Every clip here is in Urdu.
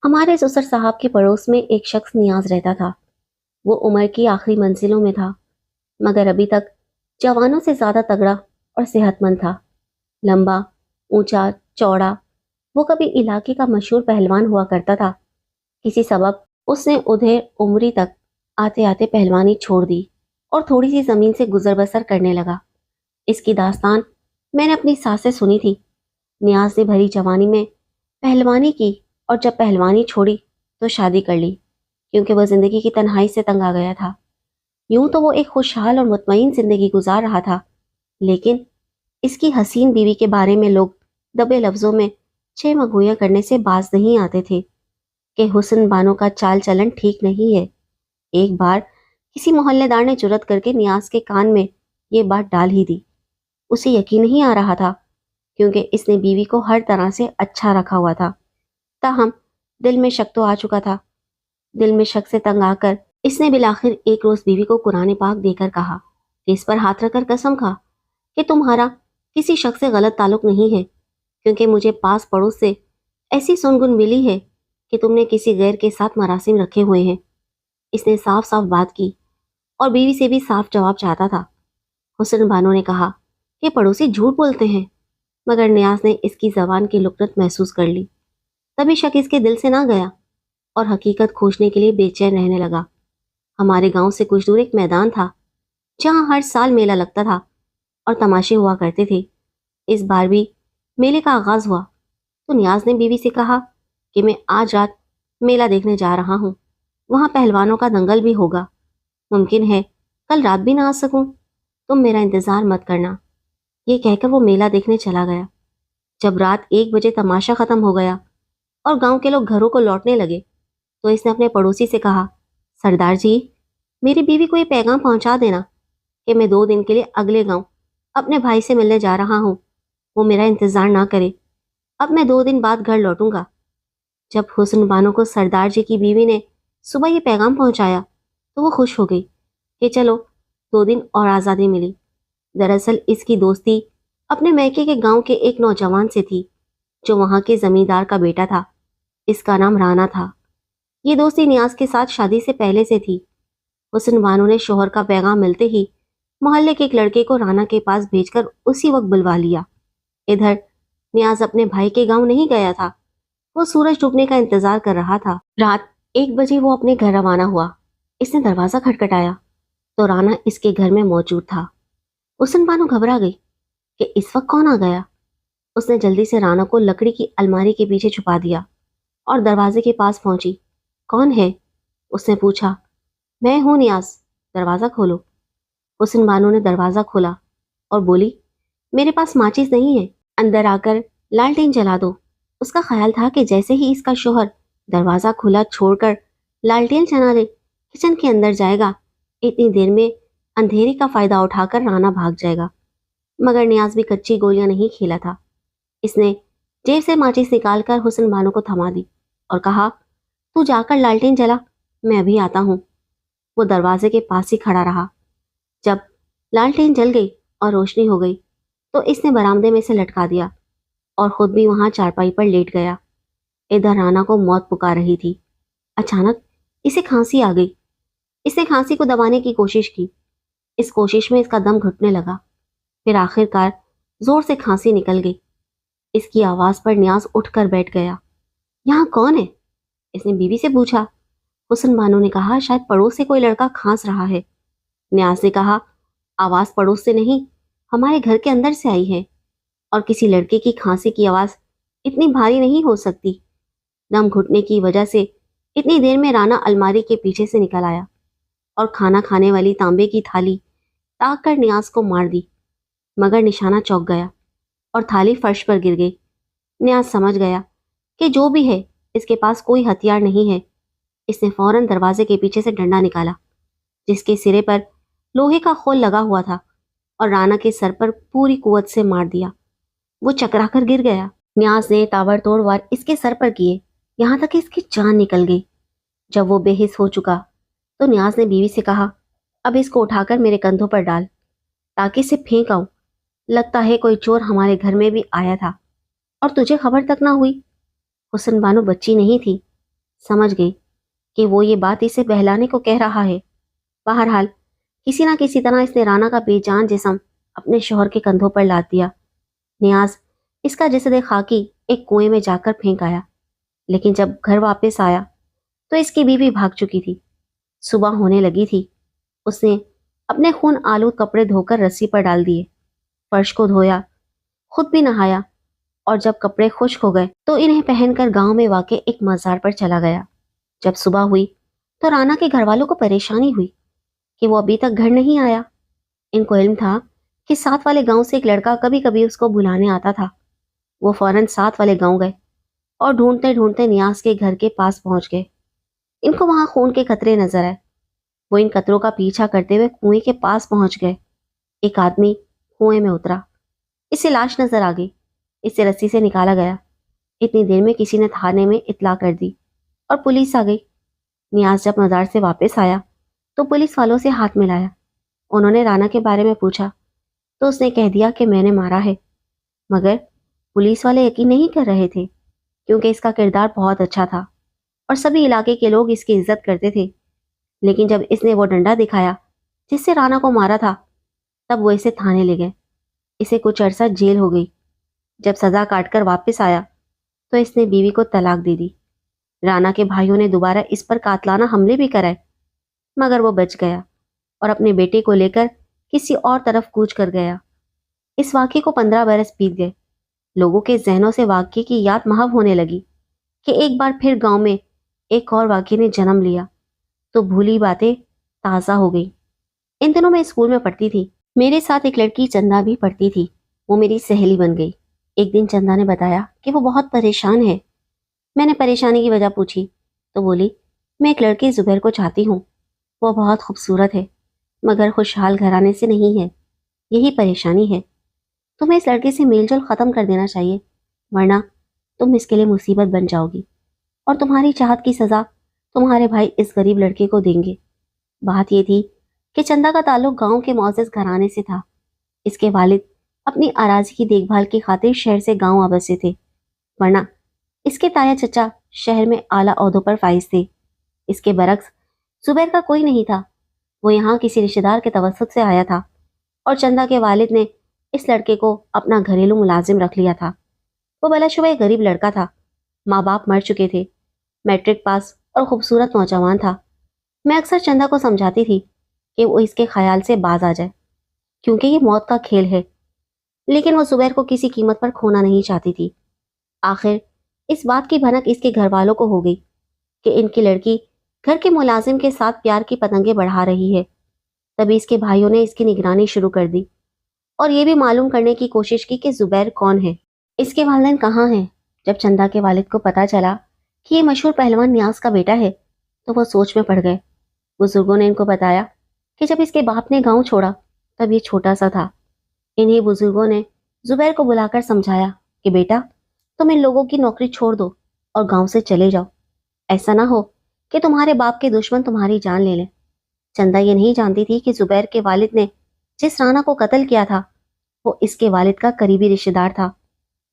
ہمارے سسر صاحب کے پڑوس میں ایک شخص نیاز رہتا تھا۔ وہ عمر کی آخری منزلوں میں تھا، مگر ابھی تک جوانوں سے زیادہ تگڑا اور صحت مند تھا۔ لمبا، اونچا، چوڑا، وہ کبھی علاقے کا مشہور پہلوان ہوا کرتا تھا۔ کسی سبب اس نے ادھر عمری تک آتے آتے پہلوانی چھوڑ دی اور تھوڑی سی زمین سے گزر بسر کرنے لگا۔ اس کی داستان میں نے اپنی ساس سے سنی تھی۔ نیاز نے بھری جوانی میں پہلوانی کی اور جب پہلوانی چھوڑی تو شادی کر لی، کیونکہ وہ زندگی کی تنہائی سے تنگ آ گیا تھا۔ یوں تو وہ ایک خوشحال اور مطمئن زندگی گزار رہا تھا، لیکن اس کی حسین بیوی کے بارے میں لوگ دبے لفظوں میں چھ مگویاں کرنے سے باز نہیں آتے تھے کہ حسن بانو کا چال چلن ٹھیک نہیں ہے۔ ایک بار کسی محلے دار نے جرت کر کے نیاز کے کان میں یہ بات ڈال ہی دی۔ اسے یقین نہیں آ رہا تھا، کیونکہ اس نے بیوی کو ہر طرح سے اچھا رکھا ہوا تھا۔ تاہم دل میں شک تو آ چکا تھا۔ دل میں شک سے تنگ آ کر اس نے بالآخر ایک روز بیوی کو قرآن پاک دے کر کہا کہ اس پر ہاتھ رکھ کر قسم کھا کہ تمہارا کسی شخص سے غلط تعلق نہیں ہے، کیونکہ مجھے پاس پڑوس سے ایسی سنگن ملی ہے کہ تم نے کسی غیر کے ساتھ مراسم رکھے ہوئے ہیں۔ اس نے صاف صاف بات کی اور بیوی سے بھی صاف جواب چاہتا تھا۔ حسن بانو نے کہا کہ پڑوسی جھوٹ بولتے ہیں، مگر نیاز نے اس کی زبان کی لکنت محسوس کر لی۔ تبھی شک اس کے دل سے نہ گیا اور حقیقت کھوجنے کے لیے بے چین رہنے لگا۔ ہمارے گاؤں سے کچھ دور ایک میدان تھا جہاں ہر سال میلہ لگتا تھا اور تماشے ہوا کرتے تھے۔ اس بار بھی میلے کا آغاز ہوا تو نیاز نے بیوی سے کہا کہ میں آج رات میلہ دیکھنے جا رہا ہوں، وہاں پہلوانوں کا دنگل بھی ہوگا، ممکن ہے کل رات بھی نہ آ سکوں، تم میرا انتظار مت کرنا۔ یہ کہہ کر وہ میلہ دیکھنے چلا گیا۔ جب رات 1 بجے تماشا ختم ہو گیا اور گاؤں کے لوگ گھروں کو لوٹنے لگے تو اس نے اپنے پڑوسی سے کہا، سردار جی، میری بیوی کو یہ پیغام پہنچا دینا کہ میں 2 دن کے لیے اگلے گاؤں اپنے بھائی سے ملنے جا رہا ہوں، وہ میرا انتظار نہ کرے، اب میں 2 دن بعد گھر لوٹوں گا۔ جب حسن بانو کو سردار جی کی بیوی نے صبح یہ پیغام پہنچایا تو وہ خوش ہو گئی کہ چلو 2 دن اور آزادی ملی۔ دراصل اس کی دوستی اپنے میکے کے گاؤں کے ایک نوجوان سے تھی جو وہاں کے زمیندار کا بیٹا تھا۔ اس کا نام رانا تھا۔ یہ دوستی نیاز کے ساتھ شادی سے پہلے سے تھی۔ حسن بانو نے شوہر کا پیغام ملتے ہی محلے کے ایک لڑکے کو رانا کے پاس بھیج کر اسی وقت بلوا لیا۔ ادھر نیاز اپنے بھائی کے گاؤں نہیں گیا تھا، وہ سورج ڈوبنے کا انتظار کر رہا تھا۔ رات 1 بجے وہ اپنے گھر روانہ ہوا۔ اس نے دروازہ کھٹکھٹایا تو رانا اس کے گھر میں موجود تھا۔ حسن بانو گھبرا گئی کہ اس وقت کون آ گیا۔ اس نے جلدی سے رانا کو لکڑی کی الماری کے پیچھے چھپا دیا اور دروازے کے پاس پہنچی۔ کون ہے؟ اس نے پوچھا۔ میں ہوں نیاز، دروازہ کھولو۔ حسن بانو نے دروازہ کھولا اور بولی، میرے پاس ماچس نہیں ہے، اندر آ کر لالٹین جلا دو۔ اس کا خیال تھا کہ جیسے ہی اس کا شوہر دروازہ کھلا چھوڑ کر لالٹین جلا لے کچن کے اندر جائے گا، اتنی دیر میں اندھیرے کا فائدہ اٹھا کر رانا بھاگ جائے گا۔ مگر نیاز بھی کچی گولیاں نہیں کھیلا تھا۔ اس نے جیب سے ماچس نکال کر حسن بانو کو تھما دی اور کہا، تو جا کر لالٹین جلا، میں ابھی آتا ہوں۔ وہ دروازے کے پاس ہی کھڑا رہا۔ جب لالٹین جل گئی اور روشنی ہو گئی تو اس نے برآمدے میں سے لٹکا دیا اور خود بھی وہاں چارپائی پر لیٹ گیا۔ ادھر رانا کو موت پکار رہی تھی۔ اچانک اسے کھانسی آ گئی۔ اس نے کھانسی کو دبانے کی کوشش کی۔ اس کوشش میں اس کا دم گھٹنے لگا، پھر آخر کار زور سے کھانسی نکل گئی۔ اس کی آواز پر نیاز اٹھ کر بیٹھ گیا۔ یہاں کون ہے؟ اس نے بیوی سے پوچھا۔ حسن بانو نے کہا، شاید پڑوس سے کوئی لڑکا کھانس رہا ہے۔ نیاز نے کہا، آواز پڑوس سے نہیں، ہمارے گھر کے اندر سے آئی ہے، اور کسی لڑکے کی کھانسی کی آواز اتنی بھاری نہیں ہو سکتی۔ دم گھٹنے کی وجہ سے اتنی دیر میں رانا الماری کے پیچھے سے نکل آیا اور کھانا کھانے والی تانبے کی تھالی تاک کر نیاز کو مار دی، مگر نشانہ چوک گیا اور تھالی فرش پر گر گئی۔ نیاز سمجھ گیا کہ جو بھی ہے اس کے پاس کوئی ہتھیار نہیں ہے۔ اس نے فوراً دروازے کے پیچھے سے ڈنڈا نکالا جس کے سرے پر لوہے کا خول لگا ہوا تھا اور رانا کے سر پر پوری قوت سے مار دیا۔ وہ چکرا کر گر گیا۔ نیاز نے تابڑ توڑ وار اس کے سر پر کیے، یہاں تک کہ اس کی جان نکل گئی۔ جب وہ بے حس ہو چکا تو نیاز نے بیوی سے کہا، اب اس کو اٹھا کر میرے کندھوں پر ڈال تاکہ اسے پھینک آؤں، لگتا ہے کوئی چور ہمارے گھر میں بھی آیا تھا اور تجھے خبر تک نہ ہوئی۔ حسن بانو بچی نہیں تھی، سمجھ گئی کہ وہ یہ بات اسے بہلانے کو کہہ رہا ہے۔ بہرحال کسی نہ کسی طرح اس نے رانا کا بے جان جسم اپنے شوہر کے کندھوں پر لاد دیا۔ نیاز اس کا جسد خاکی ایک کنویں میں جا کر پھینک آیا، لیکن جب گھر واپس آیا تو اس کی بیوی بھاگ چکی تھی۔ صبح ہونے لگی تھی۔ اس نے اپنے خون آلود کپڑے دھو کر رسی پر ڈال دیے، فرش کو دھویا، خود بھی نہایا، اور جب کپڑے خشک ہو گئے تو انہیں پہن کر گاؤں میں واقع ایک مزار پر چلا گیا۔ جب صبح ہوئی تو رانا کے گھر والوں کو پریشانی ہوئی کہ وہ ابھی تک گھر نہیں آیا۔ ان کو علم تھا کہ ساتھ والے گاؤں سے ایک لڑکا کبھی کبھی اس کو بلانے آتا تھا۔ وہ فوراً ساتھ والے گاؤں گئے اور ڈھونڈتے ڈھونڈتے نیاز کے گھر کے پاس پہنچ گئے۔ ان کو وہاں خون کے قطرے نظر آئے۔ وہ ان قطروں کا پیچھا کرتے ہوئے کنویں کے پاس پہنچ گئے۔ ایک آدمی کنویں میں اترا، اسے لاش نظر آ گئی، اسے رسی سے نکالا گیا۔ اتنی دیر میں کسی نے تھانے میں اطلاع کر دی اور پولیس آ گئی۔ نیاز جب مزار سے واپس آیا تو پولیس والوں سے ہاتھ ملایا۔ انہوں نے رانا کے بارے میں پوچھا تو اس نے کہہ دیا کہ میں نے مارا ہے، مگر پولیس والے یقین نہیں کر رہے تھے کیونکہ اس کا کردار بہت اچھا تھا اور سبھی علاقے کے لوگ اس کی عزت کرتے تھے۔ لیکن جب اس نے وہ ڈنڈا دکھایا جس سے رانا کو مارا تھا، تب وہ اسے تھانے لے گئے۔ اسے کچھ عرصہ جیل ہو گئی۔ جب سزا کاٹ کر واپس آیا تو اس نے بیوی کو طلاق دے دی۔ رانا کے بھائیوں نے دوبارہ اس پر قاتلانہ حملے بھی کرائے، مگر وہ بچ گیا اور اپنے بیٹے کو لے کر کسی اور طرف کوچ کر گیا۔ اس واقعے کو 15 برس بیت گئے۔ لوگوں کے ذہنوں سے واقعے کی یاد محو ہونے لگی کہ ایک بار پھر گاؤں میں ایک اور واقعے نے جنم لیا تو بھولی باتیں تازہ ہو گئی۔ ان دنوں میں اسکول میں پڑھتی تھی۔ میرے ساتھ ایک لڑکی چندہ بھی پڑھتی تھی، وہ میری سہیلی بن گئی۔ ایک دن چندہ نے بتایا کہ وہ بہت پریشان ہے۔ میں نے پریشانی کی وجہ پوچھی تو بولی، میں ایک لڑکے زبیر کو چاہتی ہوں، وہ بہت خوبصورت ہے مگر خوشحال گھرانے سے نہیں ہے، یہی پریشانی ہے۔ تمہیں اس لڑکے سے میل جول ختم کر دینا چاہیے، ورنہ تم اس کے لیے مصیبت بن جاؤ گی اور تمہاری چاہت کی سزا تمہارے بھائی اس غریب لڑکے کو دیں گے۔ بات یہ تھی کہ چندہ کا تعلق گاؤں کے معزز گھرانے سے تھا۔ اس کے والد اپنی اراضی کی دیکھ بھال کی خاطر شہر سے گاؤں آ بسے تھے، ورنہ اس کے تایا چچا شہر میں اعلیٰ عہدوں پر فائز تھے۔ اس کے برعکس زبیر کا کوئی نہیں تھا، وہ یہاں کسی رشتہ دار کے توسط سے آیا تھا اور چندہ کے والد نے اس لڑکے کو اپنا گھریلو ملازم رکھ لیا تھا۔ وہ بلا شبہ ایک غریب لڑکا تھا، ماں باپ مر چکے تھے، میٹرک پاس اور خوبصورت نوجوان تھا۔ میں اکثر چندہ کو سمجھاتی تھی کہ وہ اس کے خیال سے باز آ جائے کیونکہ یہ موت کا کھیل ہے، لیکن وہ زبیر کو کسی قیمت پر کھونا نہیں چاہتی تھی۔ آخر اس بات کی بھنک اس کے گھر والوں کو ہو گئی کہ ان کی لڑکی گھر کے ملازم کے ساتھ پیار کی پتنگیں بڑھا رہی ہے۔ تبھی اس کے بھائیوں نے اس کی نگرانی شروع کر دی اور یہ بھی معلوم کرنے کی کوشش کی کہ زبیر کون ہے، اس کے والدین کہاں ہیں۔ جب چندہ کے والد کو پتا چلا کہ یہ مشہور پہلوان نیاز کا بیٹا ہے تو وہ سوچ میں پڑ گئے۔ بزرگوں نے ان کو بتایا کہ جب اس کے باپ نے گاؤں چھوڑا تب یہ چھوٹا سا تھا۔ انہی بزرگوں نے زبیر کو بلا کر سمجھایا کہ بیٹا تم ان لوگوں کی نوکری چھوڑ دو اور گاؤں سے چلے جاؤ، ایسا نہ ہو کہ تمہارے باپ کے دشمن تمہاری جان لے لیں۔ چندہ یہ نہیں جانتی تھی کہ زبیر کے والد نے جس رانا کو قتل کیا تھا وہ اس کے والد کا قریبی رشتہ دار تھا۔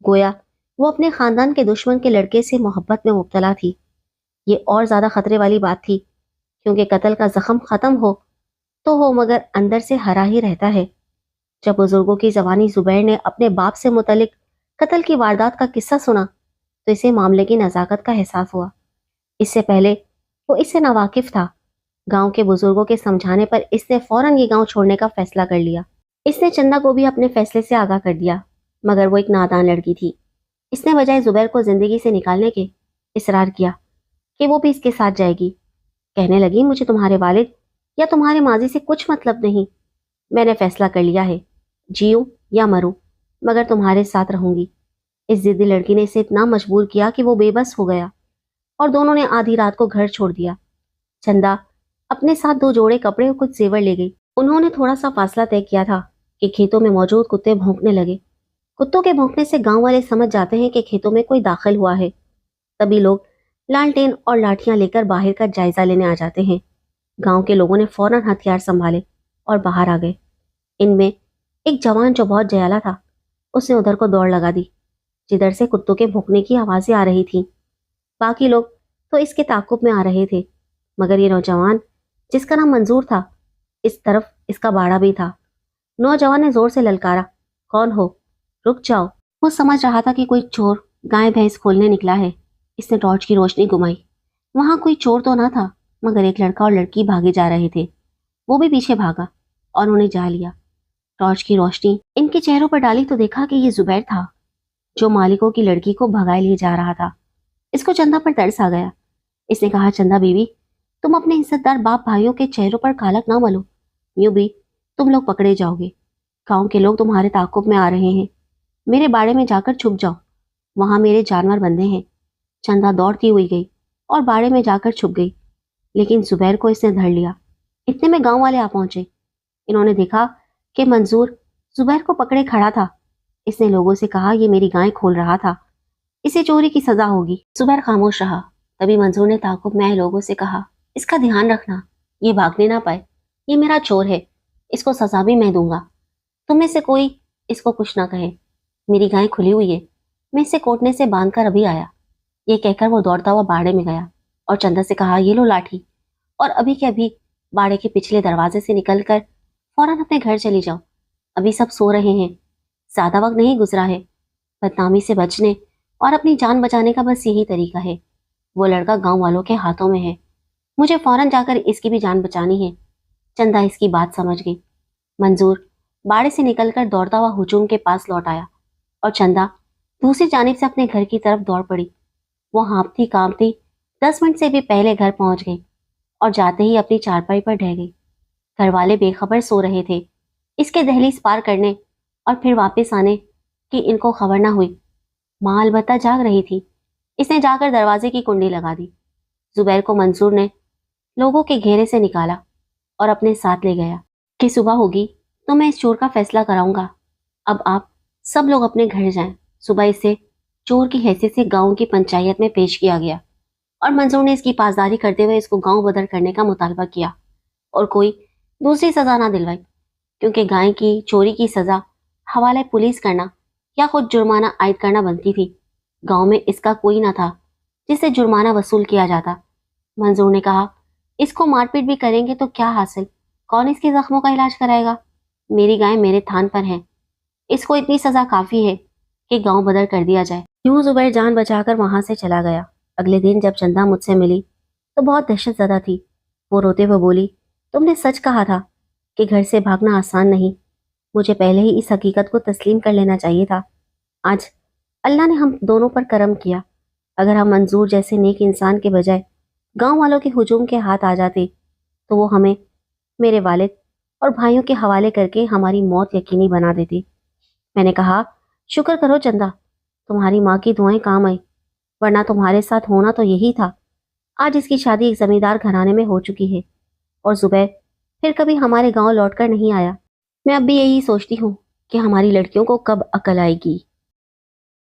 گویا وہ اپنے خاندان کے دشمن کے لڑکے سے محبت میں مبتلا تھی۔ یہ اور زیادہ خطرے والی بات تھی کیونکہ قتل کا زخم ختم ہو تو ہو مگر اندر سے ہرا ہی رہتا ہے۔ جب بزرگوں کی زبانی زبیر نے اپنے باپ سے متعلق قتل کی واردات کا قصہ سنا تو اسے معاملے کی نزاکت کا احساس ہوا۔ اس سے پہلے وہ اس سے ناواقف تھا۔ گاؤں کے بزرگوں کے سمجھانے پر اس نے فوراً یہ گاؤں چھوڑنے کا فیصلہ کر لیا۔ اس نے چندہ کو بھی اپنے فیصلے سے آگاہ کر دیا، مگر وہ ایک نادان لڑکی تھی۔ اس نے بجائے زبیر کو زندگی سے نکالنے کے اصرار کیا کہ وہ بھی اس کے ساتھ جائے گی۔ کہنے لگی، مجھے تمہارے والد یا تمہارے ماضی سے کچھ مطلب نہیں، میں نے فیصلہ کر لیا ہے، جیوں یا مروں مگر تمہارے ساتھ رہوں گی۔ اس ضدی لڑکی نے اسے اتنا مجبور کیا کہ وہ بے بس ہو گیا اور دونوں نے آدھی رات کو گھر چھوڑ دیا۔ چندہ اپنے ساتھ 2 جوڑے کپڑے اور کچھ زیور لے گئی۔ انہوں نے تھوڑا سا فاصلہ طے کیا تھا کہ کھیتوں میں موجود کتے بھونکنے لگے۔ کتوں کے بھونکنے سے گاؤں والے سمجھ جاتے ہیں کہ کھیتوں میں کوئی داخل ہوا ہے۔ تبھی لوگ لالٹین اور لاٹھیاں لے کر باہر کا جائزہ لینے آ جاتے ہیں۔ گاؤں کے لوگوں نے فوراً ہتھیار سنبھالے اور باہر آ گئے۔ ان میں ایک جوان جو بہت جیالا تھا، اس نے ادھر کو دوڑ لگا دی جدھر سے کتوں کے بھونکنے کی آوازیں آ رہی تھیں۔ باقی لوگ تو اس کے تعاقب میں آ رہے تھے، مگر یہ نوجوان جس کا نام منظور تھا، اس طرف اس کا باڑا بھی تھا۔ نوجوان نے زور سے للکارا، کون ہو؟ رک جاؤ۔ وہ سمجھ رہا تھا کہ کوئی چور گائے بھینس کھولنے نکلا ہے۔ اس نے ٹارچ کی روشنی گھمائی۔ وہاں کوئی چور تو نہ تھا، مگر ایک لڑکا اور لڑکی بھاگے جا رہے تھے۔ وہ بھی پیچھے بھاگا اور انہیں جا لیا۔ ٹارچ کی روشنی ان کے چہروں پر ڈالی تو دیکھا کہ یہ زبیر تھا، جو مالکوں کی لڑکی کو بھگائے لیے جا رہا تھا۔ اس کو چندہ پر ترس آ گیا۔ اس نے کہا، چندہ بیوی، تم اپنے عزت دار باپ بھائیوں کے چہروں پر کالک نہ ملو، یوں بھی تم لوگ پکڑے جاؤ گے۔ گاؤں کے لوگ تمہارے تعاقب میں آ رہے ہیں، میرے باڑے میں جا کر چھپ جاؤ، وہاں میرے جانور بندھے ہیں۔ چندہ دوڑتی ہوئی گئی اور باڑے میں جا کر چھپ گئی، لیکن زبیر کو اس نے دھر لیا۔ اتنے میں گاؤں والے آ پہنچے۔ انہوں نے دیکھا کہ منظور زبیر کو پکڑے کھڑا تھا۔ اس نے لوگوں سے کہا، یہ میری گائیں کھول رہا تھا، اسے چوری کی سزا ہوگی۔ زبیر خاموش رہا۔ تبھی منظور نے تعاقب میں آئے لوگوں سے کہا، اس کا دھیان رکھنا، یہ بھاگنے نہ پائے، یہ میرا چور ہے، اس کو سزا بھی میں دوں گا۔ تم میں سے کوئی اس کو کچھ نہ کہے، میری گائیں کھلی ہوئی ہے، میں اسے کوٹنے سے باندھ کر ابھی آیا۔ یہ کہہ کر وہ دوڑتا ہوا باڑے میں گیا اور چندہ سے کہا، یہ لو لاٹھی، اور ابھی کے ابھی باڑے کے پچھلے دروازے سے نکل کر فوراً اپنے گھر چلی جاؤ، ابھی سب سو رہے ہیں، زیادہ وقت نہیں گزرا ہے۔ بدنامی سے بچنے اور اپنی جان بچانے کا بس یہی طریقہ ہے۔ وہ لڑکا گاؤں والوں کے ہاتھوں میں ہے، مجھے فوراً جا کر اس کی بھی جان بچانی ہے۔ چندہ اس کی بات سمجھ گئی۔ منظور باڑے سے نکل کر دوڑتا ہوا ہجوم کے پاس لوٹ آیا اور چندہ دوسری جانب سے اپنے گھر کی طرف دوڑ پڑی۔ وہ ہانپتی کانپتی 10 منٹ سے بھی پہلے گھر پہنچ گئی اور جاتے ہی اپنی چارپائی پر ڈہ گئی۔ گھر والے بے خبر سو رہے تھے۔ اس کے دہلیز پار کرنے اور پھر واپس آنے کی ان کو خبر نہ ہوئی۔ ماں البتہ جاگ رہی تھی۔ اس نے جا کر دروازے کی کنڈی لگا دی۔ زبیر کو منصور نے لوگوں کے گھیرے سے نکالا اور اپنے ساتھ لے گیا کہ صبح ہوگی تو میں اس چور کا فیصلہ کراؤں گا۔ اب آپ سب لوگ اپنے گھر جائیں۔ صبح اسے چور کی حیثیت سے گاؤں کی پنچایت میں پیش کیا گیا اور منظور نے اس کی پاسداری کرتے ہوئے اس کو گاؤں بدر کرنے کا مطالبہ کیا اور کوئی دوسری سزا نہ دلوائی، کیونکہ گائے کی چوری کی سزا حوالہ پولیس کرنا یا خود جرمانہ عائد کرنا بنتی تھی۔ گاؤں میں اس کا کوئی نہ تھا جس سے جرمانہ وصول کیا جاتا۔ منظور نے کہا، اس کو مار پیٹ بھی کریں گے تو کیا حاصل، کون اس کے زخموں کا علاج کرائے گا؟ میری گائے میرے تھان پر ہیں، اس کو اتنی سزا کافی ہے کہ گاؤں بدر کر دیا جائے۔ یوں زبیر جان بچا کر وہاں سے چلا گیا۔ اگلے دن جب چندہ مجھ سے ملی تو بہت دہشت زدہ تھی۔ وہ روتے ہوئے بولی، تم نے سچ کہا تھا کہ گھر سے بھاگنا آسان نہیں، مجھے پہلے ہی اس حقیقت کو تسلیم کر لینا چاہیے تھا۔ آج اللہ نے ہم دونوں پر کرم کیا۔ اگر ہم منظور جیسے نیک انسان کے بجائے گاؤں والوں کے ہجوم کے ہاتھ آ جاتے تو وہ ہمیں میرے والد اور بھائیوں کے حوالے کر کے ہماری موت یقینی بنا دیتے۔ میں نے کہا، شکر کرو چندہ، تمہاری ماں کی دعائیں کام آئی، ورنہ تمہارے ساتھ ہونا تو یہی تھا۔ آج اس کی شادی ایک زمیندار گھرانے میں ہو چکی ہے اور زبیر پھر کبھی ہمارے گاؤں لوٹ کر نہیں آیا۔ میں اب بھی یہی سوچتی ہوں کہ ہماری لڑکیوں کو کب عقل آئے گی۔